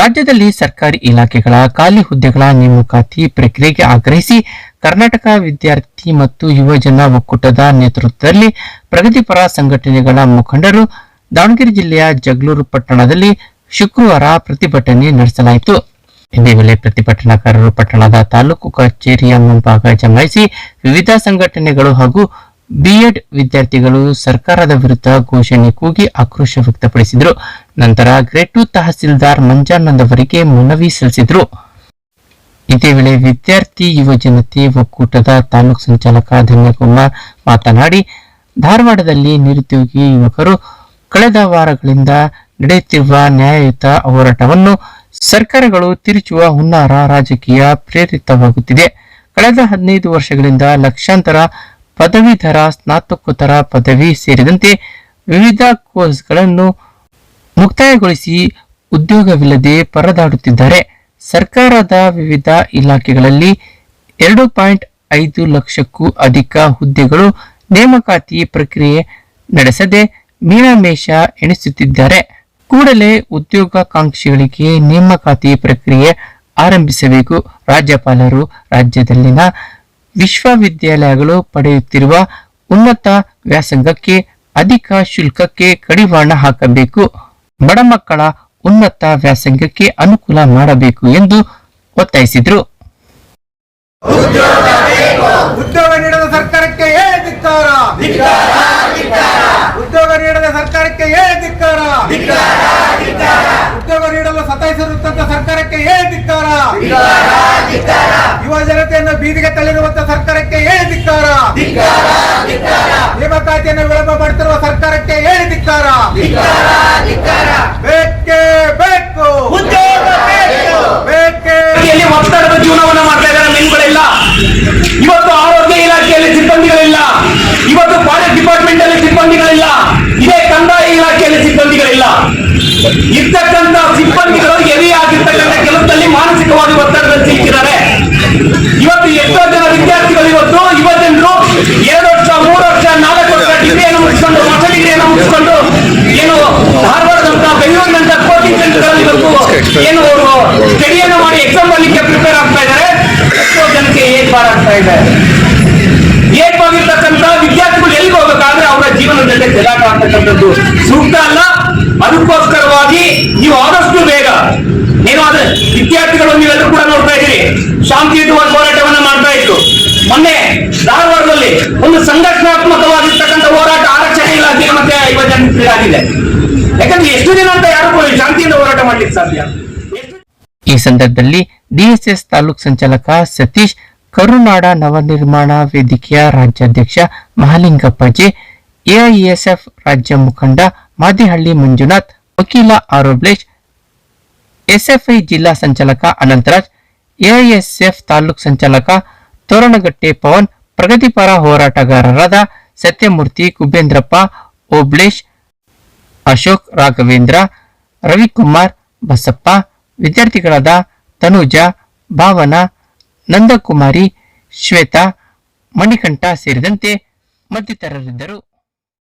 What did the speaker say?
ರಾಜ್ಯದಲ್ಲಿ ಸರ್ಕಾರಿ ಇಲಾಖೆಗಳ ಖಾಲಿ ಹುದ್ದೆಗಳ ನೇಮಕಾತಿ ಪ್ರಕ್ರಿಯೆಗೆ ಆಗ್ರಹಿಸಿ ಕರ್ನಾಟಕ ವಿದ್ಯಾರ್ಥಿ ಮತ್ತು ಯುವಜನ ಒಕ್ಕೂಟದ ನೇತೃತ್ವದಲ್ಲಿ ಪ್ರಗತಿಪರ ಸಂಘಟನೆಗಳ ಮುಖಂಡರು ದಾವಣಗೆರೆ ಜಿಲ್ಲೆಯ ಜಗಳೂರು ಪಟ್ಟಣದಲ್ಲಿ ಶುಕ್ರವಾರ ಪ್ರತಿಭಟನೆ ನಡೆಸಲಾಯಿತು. ಇದೇ ವೇಳೆ ಪ್ರತಿಭಟನಾಕಾರರು ಪಟ್ಟಣದ ತಾಲೂಕು ಕಚೇರಿಯ ಮುಂಭಾಗ ಜಮಾಯಿಸಿ ವಿವಿಧ ಸಂಘಟನೆಗಳು ಹಾಗೂ ಬಿಎಡ್ ವಿದ್ಯಾರ್ಥಿಗಳು ಸರ್ಕಾರದ ವಿರುದ್ಧ ಘೋಷಣೆ ಕೂಗಿ ಆಕ್ರೋಶ ವ್ಯಕ್ತಪಡಿಸಿದರು. ನಂತರ ಗ್ರೇಡ್ 2 ತಹಸೀಲ್ದಾರ್ ಮಂಜಾನಂದ್ ಅವರಿಗೆ ಮನವಿ ಸಲ್ಲಿಸಿದರು. ಇದೇ ವೇಳೆ ವಿದ್ಯಾರ್ಥಿ ಯುವಜನತೆ ಒಕ್ಕೂಟದ ತಾಲೂಕು ಸಂಚಾಲಕ ಧನ್ಯಕುಮಾರ್ ಮಾತನಾಡಿ, ಧಾರವಾಡದಲ್ಲಿ ನಿರುದ್ಯೋಗಿ ಯುವಕರು ಕಳೆದ ವಾರಗಳಿಂದ ನಡೆಯುತ್ತಿರುವ ನ್ಯಾಯಯುತ ಹೋರಾಟವನ್ನು ಸರ್ಕಾರಗಳು ತಿರುಚುವ ಹುನ್ನಾರ ರಾಜಕೀಯ ಪ್ರೇರಿತವಾಗುತ್ತಿದೆ. ಕಳೆದ 15 ವರ್ಷಗಳಿಂದ ಲಕ್ಷಾಂತರ ಪದವೀಧರ ಸ್ನಾತಕೋತ್ತರ ಪದವಿ ಸೇರಿದಂತೆ ವಿವಿಧ ಕೋರ್ಸ್ಗಳನ್ನು ಮುಕ್ತಾಯಗೊಳಿಸಿ ಉದ್ಯೋಗವಿಲ್ಲದೆ ಪರದಾಡುತ್ತಿದ್ದಾರೆ. ಸರ್ಕಾರದ ವಿವಿಧ ಇಲಾಖೆಗಳಲ್ಲಿ 2.5 ಲಕ್ಷಕ್ಕೂ ಅಧಿಕ ಹುದ್ದೆಗಳು ನೇಮಕಾತಿ ಪ್ರಕ್ರಿಯೆ ನಡೆಸದೆ ಮೀನಾಮೇಷ ಎಣಿಸುತ್ತಿದ್ದಾರೆ. ಕೂಡಲೇ ಉದ್ಯೋಗಾಕಾಂಕ್ಷಿಗಳಿಗೆ ನೇಮಕಾತಿ ಪ್ರಕ್ರಿಯೆ ಆರಂಭಿಸಬೇಕು. ರಾಜ್ಯಪಾಲರು ರಾಜ್ಯದಲ್ಲಿನ ವಿಶ್ವವಿದ್ಯಾಲಯಗಳು ಪಡೆಯುತ್ತಿರುವ ಉನ್ನತ ವ್ಯಾಸಂಗಕ್ಕೆ ಅಧಿಕ ಶುಲ್ಕಕ್ಕೆ ಕಡಿವಾಣ ಹಾಕಬೇಕು. ಬಡ ಮಕ್ಕಳ ಉನ್ನತ ವ್ಯಾಸಂಗಕ್ಕೆ ಅನುಕೂಲ ಮಾಡಬೇಕು ಎಂದು ಒತ್ತಾಯಿಸಿದರು. ಉದ್ಯೋಗ ನೀಡದ ಸರ್ಕಾರಕ್ಕೆ ಧಿಕ್ಕಾರ, ಉದ್ಯೋಗ ನೀಡದ ಸರ್ಕಾರಕ್ಕೆ ಧಿಕ್ಕಾರ, ಉದ್ಯೋಗ ನೀಡಲು ಸತಾಯಿಸಿರುವಂತ ಸರ್ಕಾರಕ್ಕೆ ಧಿಕ್ಕಾರ, ಯುವ ಜನತೆಯನ್ನು ಬೀದಿಗೆ ತಳ್ಳಿರುವಂತಹ ಸರ್ಕಾರಕ್ಕೆ ಧಿಕ್ಕಾರ, ನೇಮಕಾತಿಯನ್ನು ವಿಳಂಬ ಮಾಡುತ್ತಿರುವ ಸರ್ಕಾರಕ್ಕೆ ಧಿಕ್ಕಾರ. ಬೇಕೇ ಬೇಕು, ಬೇಕೇ ಒತ್ತಡದ ಜೀವನವನ್ನು ಮಾಡ್ತಾ ಇದ್ದಾರೆ. ಮೆನ್ಗಳಿಲ್ಲ, ಇವತ್ತು ಆರೋಗ್ಯ ಇಲಾಖೆಯಲ್ಲಿ ಸಿಬ್ಬಂದಿಗಳಿಲ್ಲ, ಇವತ್ತು ಫಾರೆಸ್ಟ್ ಡಿಪಾರ್ಟ್ಮೆಂಟ್ ಅಲ್ಲಿ ಸಿಬ್ಬಂದಿಗಳಿಲ್ಲ, ಇದೇ ಕಂದಾಯ ಇಲಾಖೆಯಲ್ಲಿ ಸಿಬ್ಬಂದಿಗಳಿಲ್ಲ. ಇರ್ತಕ್ಕಂಥ ಸಿಬ್ಬಂದಿಗಳು ಹೆವಿಯಾಗಿರ್ತಕ್ಕಂಥ ಕೆಲಸದಲ್ಲಿ ಮಾನಸಿಕವಾಗಿ ಒತ್ತಡದಲ್ಲಿ ಸಿಕ್ಕಿದ್ದಾರೆ. ಇವತ್ತು ಎಷ್ಟೋ ಜನ ವಿದ್ಯಾರ್ಥಿಗಳು ಇವತ್ತು ಯುವಜನರು 2 ವರ್ಷ 3 ವರ್ಷ 4 ವರ್ಷ ಡಿಗ್ರಿಯನ್ನು ಮುಗಿಸಿಕೊಂಡು ಮಾಸ್ಟರ್ ಡಿಗ್ರಿಯನ್ನು ಮುಗಿಸಿಕೊಂಡು ಏನು ಧಾರವಾಡದಂತ ಬೆಂಗಳೂರಿನಂತ ಕೋಚಿಂಗ್ ಸೆಂಟರ್ಗಳಲ್ಲಿ ಇವತ್ತು ಏನು ಅವರು ಸ್ಟಡಿಯನ್ನು ಮಾಡಿ ಎಕ್ಸಾಮ್ ಬರಲಿಕ್ಕೆ ಪ್ರಿಪೇರ್ ಆಗ್ತಾ ಇದ್ದಾರೆ. ಎಷ್ಟೋ ಜನಕ್ಕೆ ಏಜ್ ಬಾರ್ ಆಗ್ತಾ ಇದೆ. ಏಜ್ ಆಗಿರ್ತಕ್ಕಂಥ ವಿದ್ಯಾರ್ಥಿಗಳು ಎಲ್ಲಿಗೆ ಹೋಗಬೇಕಾದ್ರೆ ಅವರ ಜೀವನದ ಜೊತೆ ಜಗಾಟ ಆಗ್ತಕ್ಕಂಥದ್ದು ಸೂಕ್ತ ಅಲ್ಲ. ಅದಕ್ಕೋಸ್ಕರವಾಗಿ ನೀವು ಆದಷ್ಟು ಬೇಗ ಏನು ಆದ್ರೆ ವಿದ್ಯಾರ್ಥಿಗಳು ನೀವೆಲ್ಲರೂ ಕೂಡ ನೋಡ್ತಾ ಇದ್ದೀರಿ, ಶಾಂತಿಯುತವಾದ ಹೋರಾಟವನ್ನ ಮಾಡ್ತಾ ಇತ್ತು. ಮೊನ್ನೆ ಧಾರವಾಡದಲ್ಲಿ ಒಂದು ಸಂಘಟನಾತ್ಮಕವಾಗಿರ್ತಕ್ಕಂಥ ಹೋರಾಟ ಆರಕ್ಷಣೆ ಇಲಾಖೆ ಮತ್ತೆ ಯುವಜನತೆಗಾಗಿದೆ. ಯಾಕಂದ್ರೆ ಎಷ್ಟು ದಿನ ಅಂತ ಯಾರು ಶಾಂತಿಯಿಂದ ಹೋರಾಟ ಮಾಡ್ಲಿಕ್ಕೆ ಸಾಧ್ಯ? ಈ ಸಂದರ್ಭದಲ್ಲಿ ಡಿಎಸ್ಎಸ್ ತಾಲೂಕು ಸಂಚಾಲಕ ಸತೀಶ್, ಕರುನಾಡ ನವನಿರ್ಮಾಣ ವೇದಿಕೆಯ ರಾಜ್ಯಾಧ್ಯಕ್ಷ ಮಹಾಲಿಂಗಪ್ಪಾಜಿ, ಎಐಎಸ್ಎಫ್ ರಾಜ್ಯ ಮುಖಂಡ ಮಾದಿಹಳ್ಳಿ ಮಂಜುನಾಥ್, ವಕೀಲ ಆರೋಬ್ಲೇಶ್, ಎಸ್ಎಫ್ಐ ಜಿಲ್ಲಾ ಸಂಚಾಲಕ ಅನಂತರಾಜ್, ಎಐಎಸ್ಎಫ್ ತಾಲೂಕು ಸಂಚಾಲಕ ತೋರಣಗಟ್ಟೆ ಪವನ್, ಪ್ರಗತಿಪರ ಹೋರಾಟಗಾರರಾದ ಸತ್ಯಮೂರ್ತಿ, ಕುಬೇಂದ್ರಪ್ಪ, ಓಬ್ಳೇಶ್, ಅಶೋಕ್, ರಾಘವೇಂದ್ರ, ರವಿಕುಮಾರ್, ಬಸಪ್ಪ, ವಿದ್ಯಾರ್ಥಿಗಳಾದ ತನುಜ, ಭಾವನಾ, ನಂದಕುಮಾರಿ, ಶ್ವೇತಾ, ಮಣಿಕಂಠ ಸೇರಿದಂತೆ ಮತ್ತಿತರರಿದ್ದರು.